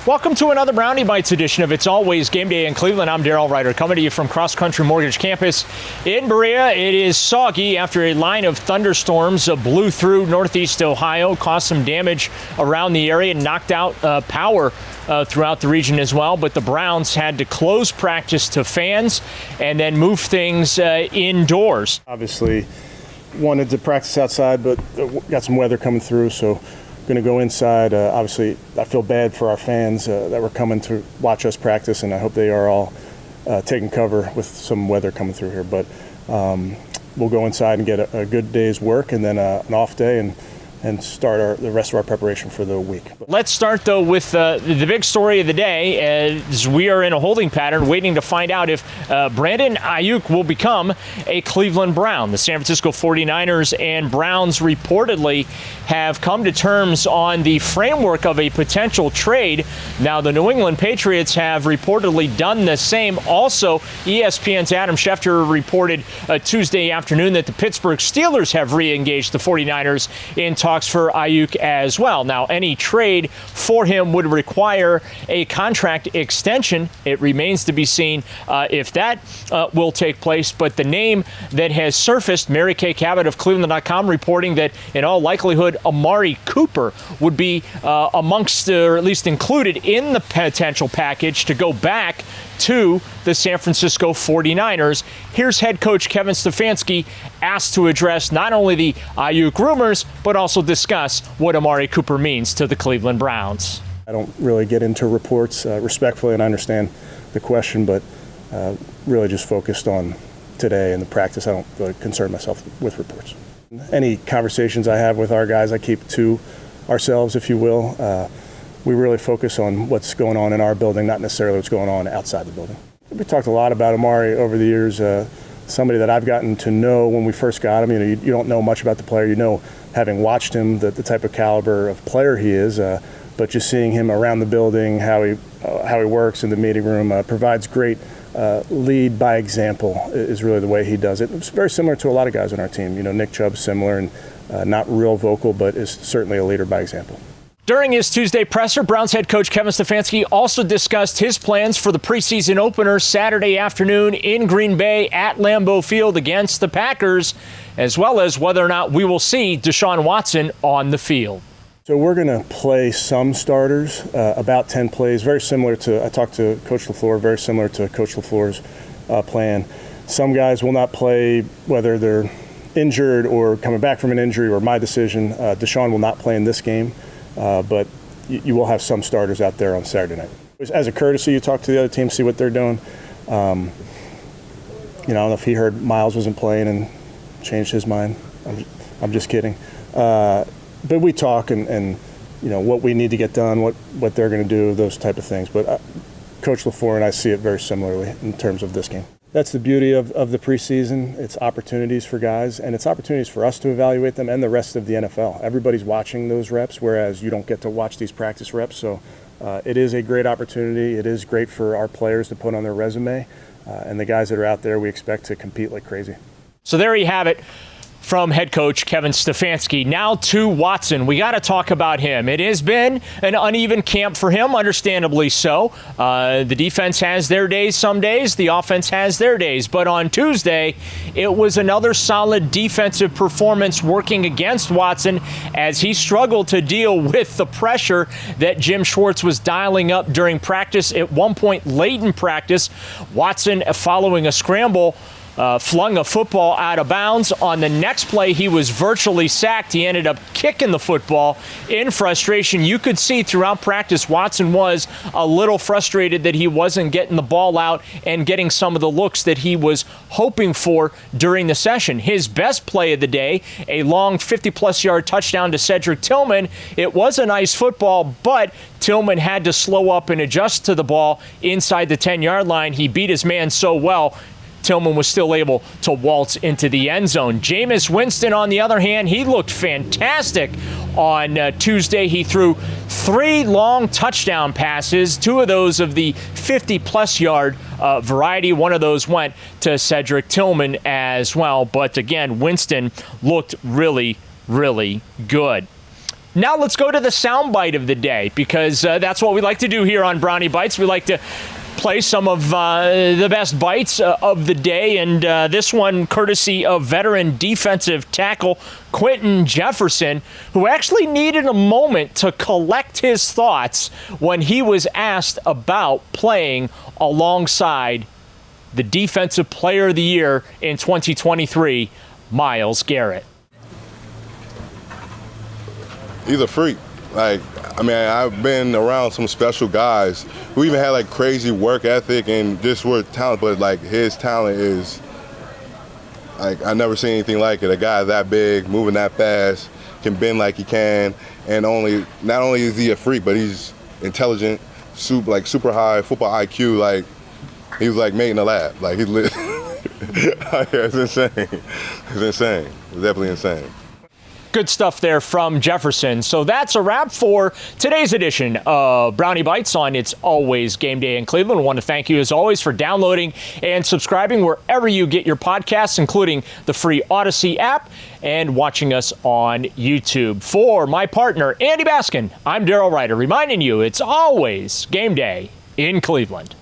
Welcome to another Brownie Bites edition of It's Always Game Day in Cleveland. I'm Daryl Ryder, coming to you from CrossCountry Mortgage Campus in Berea. It is soggy after a line of thunderstorms blew through northeast Ohio, caused some damage around the area, and knocked out power throughout the region as well. But the Browns had to close practice to fans and then move things indoors. Obviously wanted to practice outside, but got some weather coming through, so going to go inside. Obviously, I feel bad for our fans that were coming to watch us practice, and I hope they are all taking cover with some weather coming through here. But we'll go inside and get a good day's work, and then an off day, and start the rest of our preparation for the week. Let's start, though, with the big story of the day, as we are in a holding pattern waiting to find out if Brandon Aiyuk will become a Cleveland Brown. The San Francisco 49ers and Browns reportedly have come to terms on the framework of a potential trade. Now, the New England Patriots have reportedly done the same. Also, ESPN's Adam Schefter reported Tuesday afternoon that the Pittsburgh Steelers have re-engaged the 49ers in talks for Aiyuk as well. Now, any trade for him would require a contract extension. It remains to be seen if that will take place. But the name that has surfaced, Mary Kay Cabot of Cleveland.com reporting that in all likelihood Amari Cooper would be amongst, or at least included in the potential package to go back to the San Francisco 49ers. Here's head coach Kevin Stefanski asked to address not only the Aiyuk rumors, but also discuss what Amari Cooper means to the Cleveland Browns. I don't really get into reports respectfully, and I understand the question, but really just focused on today and the practice. I don't really concern myself with reports. Any conversations I have with our guys, I keep to ourselves, if you will. We really focus on what's going on in our building, not necessarily what's going on outside the building. We talked a lot about Amari over the years. Somebody that I've gotten to know when we first got him. You don't know much about the player. You know, having watched him, the type of caliber of player he is. But just seeing him around the building, how he works in the meeting room, provides great lead by example is really the way he does it. It's very similar to a lot of guys on our team. Nick Chubb, similar, and not real vocal, but is certainly a leader by example. During his Tuesday presser, Browns head coach Kevin Stefanski also discussed his plans for the preseason opener Saturday afternoon in Green Bay at Lambeau Field against the Packers, as well as whether or not we will see Deshaun Watson on the field. So we're going to play some starters, about 10 plays, very similar to, I talked to Coach LaFleur, very similar to Coach LaFleur's plan. Some guys will not play, whether they're injured or coming back from an injury or my decision. Deshaun will not play in this game. But you will have some starters out there on Saturday night. As a courtesy, you talk to the other team, see what they're doing. I don't know if he heard Myles wasn't playing and changed his mind. I'm just kidding. But we talk and what we need to get done, what they're going to do, those type of things. But Coach LaFleur and I see it very similarly in terms of this game. That's the beauty of the preseason. It's opportunities for guys, and it's opportunities for us to evaluate them and the rest of the NFL. Everybody's watching those reps, whereas you don't get to watch these practice reps. So it is a great opportunity. It is great for our players to put on their resume. And the guys that are out there, we expect to compete like crazy. So there you have it from head coach Kevin Stefanski. Now to Watson. We got to talk about him. It has been an uneven camp for him, understandably so. The defense has their days some days. The offense has their days. But on Tuesday, it was another solid defensive performance working against Watson as he struggled to deal with the pressure that Jim Schwartz was dialing up during practice. At one point late in practice, Watson, following a scramble, flung a football out of bounds. On the next play, he was virtually sacked. He ended up kicking the football in frustration. You could see throughout practice, Watson was a little frustrated that he wasn't getting the ball out and getting some of the looks that he was hoping for during the session. His best play of the day, a long 50-plus yard touchdown to Cedric Tillman. It was a nice football, but Tillman had to slow up and adjust to the ball inside the 10-yard line. He beat his man so well, Tillman was still able to waltz into the end zone. Jameis Winston, on the other hand, he looked fantastic on Tuesday. He threw 3 long touchdown passes, 2 of those of the 50-plus yard variety. One of those went to Cedric Tillman as well. But again, Winston looked really, really good. Now let's go to the soundbite of the day, because that's what we like to do here on Brownie Bites. We like to play some of the best bites of the day, and this one courtesy of veteran defensive tackle Quinton Jefferson, who actually needed a moment to collect his thoughts when he was asked about playing alongside the Defensive Player of the Year in 2023, Myles Garrett. He's a freak. Like, I mean, I've been around some special guys who even had like crazy work ethic and just were talented, but like his talent is like, I never seen anything like it. A guy that big, moving that fast, can bend like he can, and not only is he a freak, but he's intelligent, super high football IQ. Like, he was like made in a lab. Like, he's lit. It's insane. It's insane. It's definitely insane. Good stuff there from Jefferson. So that's a wrap for today's edition of Brownie Bites on It's Always Game Day in Cleveland. I want to thank you, as always, for downloading and subscribing wherever you get your podcasts, including the free Odyssey app, and watching us on YouTube. For my partner, Andy Baskin, I'm Daryl Ryder, reminding you it's always Game Day in Cleveland.